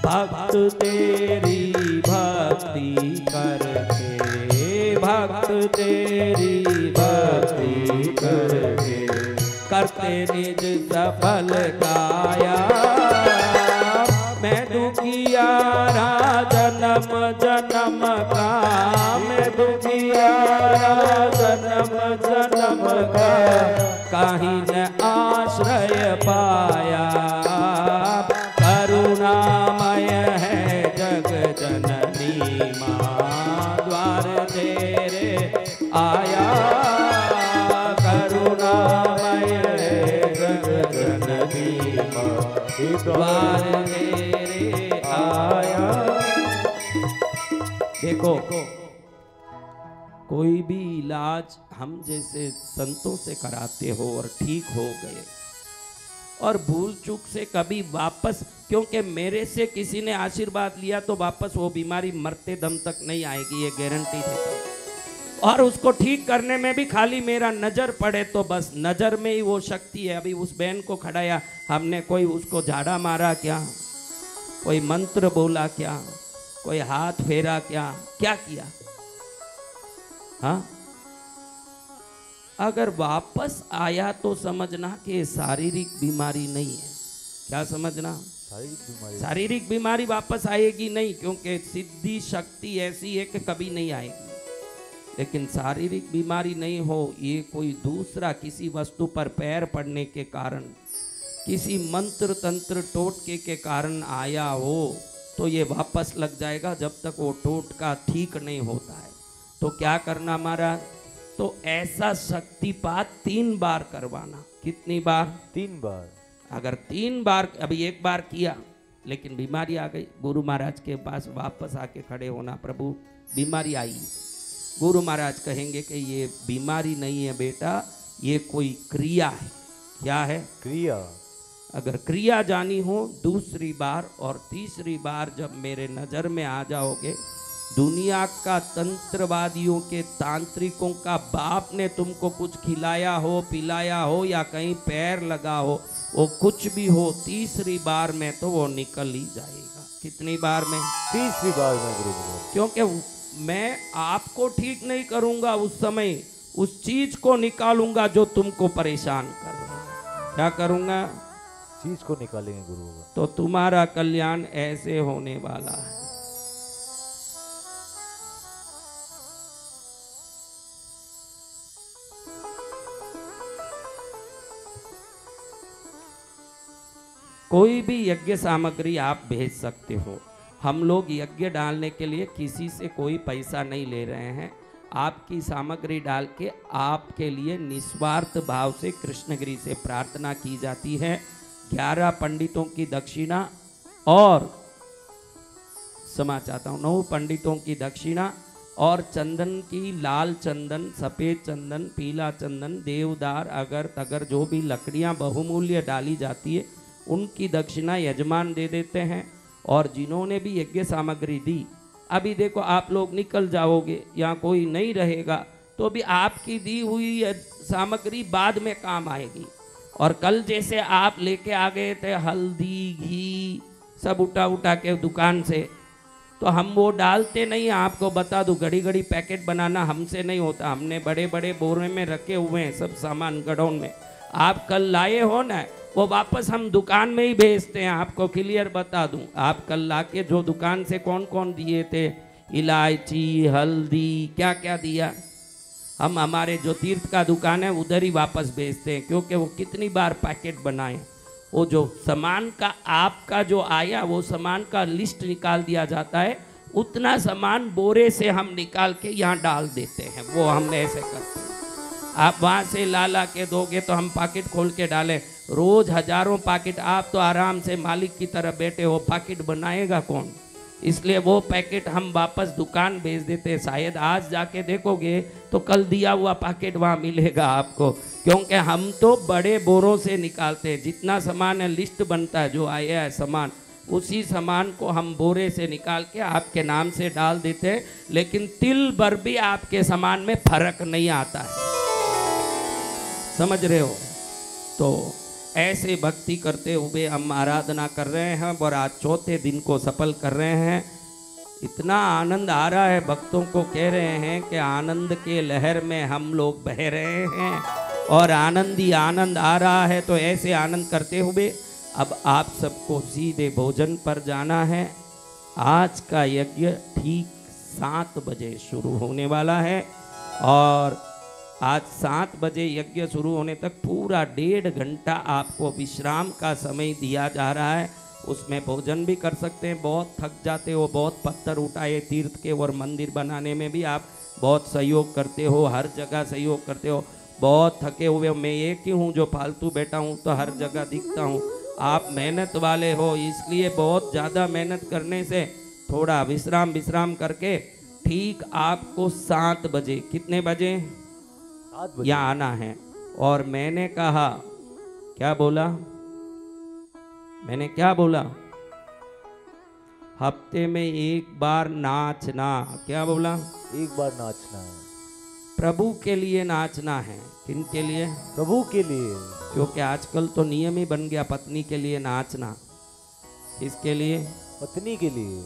भक्त तेरी भक्ति करके, भक्त तेरी भक्ति करके, करते निज सफल काया। मैं दुखियारा जन्म जन्म का, मैं दुखियारा जन्म जन्म का, कहीं न आश्रय पाया। करुणामय है जग जननी माँ, द्वार तेरे आया। करुणामय है जग जननी माँ, द्वार तेरे आया। देखो, कोई भी इलाज हम जैसे संतों से कराते हो और ठीक हो गए, और भूल चूक से कभी वापस, क्योंकि मेरे से किसी ने आशीर्वाद लिया तो वापस वो बीमारी मरते दम तक नहीं आएगी, ये गारंटी देता हूं। और उसको ठीक करने में भी खाली मेरा नजर पड़े तो बस, नजर में ही वो शक्ति है। अभी उस बहन को खड़ाया हमने, कोई उसको झाड़ा मारा क्या, कोई मंत्र बोला क्या, कोई हाथ फेरा क्या, क्या किया? हाँ, अगर वापस आया तो समझना कि शारीरिक बीमारी नहीं है। क्या समझना? शारीरिक बीमारी। शारीरिक बीमारी वापस आएगी नहीं, क्योंकि सिद्धि शक्ति ऐसी है कि कभी नहीं आएगी। लेकिन शारीरिक बीमारी नहीं हो, ये कोई दूसरा किसी वस्तु पर पैर पड़ने के कारण, किसी मंत्र तंत्र टोटके के कारण आया हो तो ये वापस लग जाएगा, जब तक वो टोटका ठीक नहीं होता है। तो क्या करना महाराज? तो ऐसा शक्तिपात 3 बार करवाना। कितनी बार? 3 बार। अगर 3 बार, अभी 1 बार किया लेकिन बीमारी आ गई, गुरु महाराज के पास वापस आके खड़े होना, प्रभु बीमारी आई। गुरु महाराज कहेंगे कि ये बीमारी नहीं है बेटा, ये कोई क्रिया है। क्या है? क्रिया। अगर क्रिया जानी हो, दूसरी बार और तीसरी बार जब मेरे नज़र में आ जाओगे, दुनिया का तंत्रवादियों के तांत्रिकों का बाप ने तुमको कुछ खिलाया हो, पिलाया हो या कहीं पैर लगा हो, वो कुछ भी हो, तीसरी बार में तो वो निकल ही जाएगा। कितनी बार में? 30वीं बार में गुरु भगवान। क्योंकि मैं आपको ठीक नहीं करूंगा, उस समय उस चीज को निकालूंगा जो तुमको परेशान कर रहा है। क्या करूंगा? चीज को निकालेंगे गुरु भगवान। तो तुम्हारा कल्याण ऐसे होने वाला है। कोई भी यज्ञ सामग्री आप भेज सकते हो। हम लोग यज्ञ डालने के लिए किसी से कोई पैसा नहीं ले रहे हैं। आपकी सामग्री डाल के आपके लिए निस्वार्थ भाव से कृष्णगिरी से प्रार्थना की जाती है। 11 पंडितों की दक्षिणा और क्षमा चाहता हूँ 9 पंडितों की दक्षिणा और चंदन की, लाल चंदन, सफ़ेद चंदन, पीला चंदन, देवदार, अगर तगर जो भी लकड़ियाँ बहुमूल्य डाली जाती है उनकी दक्षिणा यजमान दे देते हैं। और जिन्होंने भी यज्ञ सामग्री दी, अभी देखो आप लोग निकल जाओगे या कोई नहीं रहेगा तो भी आपकी दी हुई सामग्री बाद में काम आएगी। और कल जैसे आप लेके आ गए थे हल्दी, घी सब उठा के दुकान से, तो हम वो डालते नहीं। आपको बता दूं, घड़ी घड़ी पैकेट बनाना हमसे नहीं होता। हमने बड़े बड़े बोरे में रखे हुए हैं सब सामान गडाउन में। आप कल लाए हो ना, वो वापस हम दुकान में ही भेजते हैं। आपको क्लियर बता दूं, आप कल लाके जो दुकान से कौन कौन दिए थे, इलायची, हल्दी, क्या क्या दिया, हम हमारे जो तीर्थ का दुकान है उधर ही वापस भेजते हैं। क्योंकि वो कितनी बार पैकेट बनाए, वो जो सामान का आपका जो आया वो सामान का लिस्ट निकाल दिया जाता है। उतना सामान बोरे से हम निकाल के यहाँ डाल देते हैं। वो हमने ऐसे करते हैं। आप वहाँ से ला के दोगे तो हम पैकेट खोल के डालें। रोज हजारों पैकेट, आप तो आराम से मालिक की तरह बैठे हो, पैकेट बनाएगा कौन? इसलिए वो पैकेट हम वापस दुकान भेज देते हैं। शायद आज जाके देखोगे तो कल दिया हुआ पैकेट वहाँ मिलेगा आपको। क्योंकि हम तो बड़े बोरों से निकालते हैं। जितना सामान है लिस्ट बनता है, जो आया है सामान, उसी सामान को हम बोरे से निकाल के आपके नाम से डाल देते हैं। लेकिन तिल भर भी आपके सामान में फर्क नहीं आता है, समझ रहे हो? तो ऐसे भक्ति करते हुए हम आराधना कर रहे हैं और आज चौथे दिन को सफल कर रहे हैं। इतना आनंद आ रहा है, भक्तों को कह रहे हैं कि आनंद के लहर में हम लोग बह रहे हैं और आनंद ही आनंद आ रहा है। तो ऐसे आनंद करते हुए अब आप सबको सीधे भोजन पर जाना है। आज का यज्ञ ठीक 7 बजे शुरू होने वाला है और आज 7 बजे यज्ञ शुरू होने तक पूरा 1.5 घंटा आपको विश्राम का समय दिया जा रहा है। उसमें भोजन भी कर सकते हैं। बहुत थक जाते हो, बहुत पत्थर उठाए तीर्थ के और मंदिर बनाने में भी आप बहुत सहयोग करते हो, हर जगह सहयोग करते हो। बहुत थके हुए मैं एक ही हूँ जो फालतू बैठा हूँ, तो हर जगह दिखता हूँ। आप मेहनत वाले हो, इसलिए बहुत ज़्यादा मेहनत करने से थोड़ा विश्राम करके ठीक आपको 7 बजे, कितने बजे यहाँ आना है। और मैंने कहा, क्या बोला? मैंने क्या बोला? हफ्ते में 1 बार नाचना। क्या बोला? 1 बार नाचना है। प्रभु के लिए नाचना है। किन के लिए? प्रभु के लिए। क्योंकि आजकल तो नियम ही बन गया पत्नी के लिए नाचना। किसके लिए? पत्नी के लिए।